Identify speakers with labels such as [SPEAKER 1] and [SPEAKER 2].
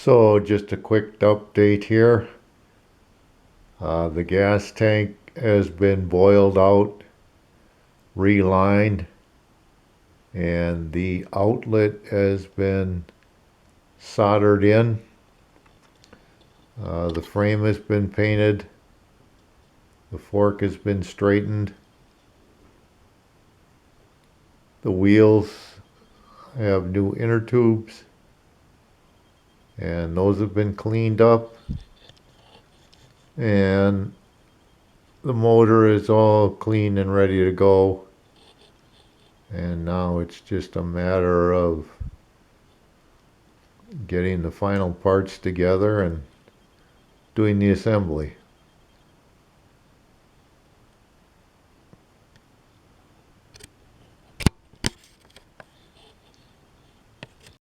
[SPEAKER 1] So just a quick update here. The gas tank has been boiled out, relined, and the outlet has been soldered in. The frame has been painted. The fork has been straightened. The wheels have new inner tubes, and those have been cleaned up. And the motor is all clean and ready to go. And now it's just a matter of getting the final parts together and doing the assembly.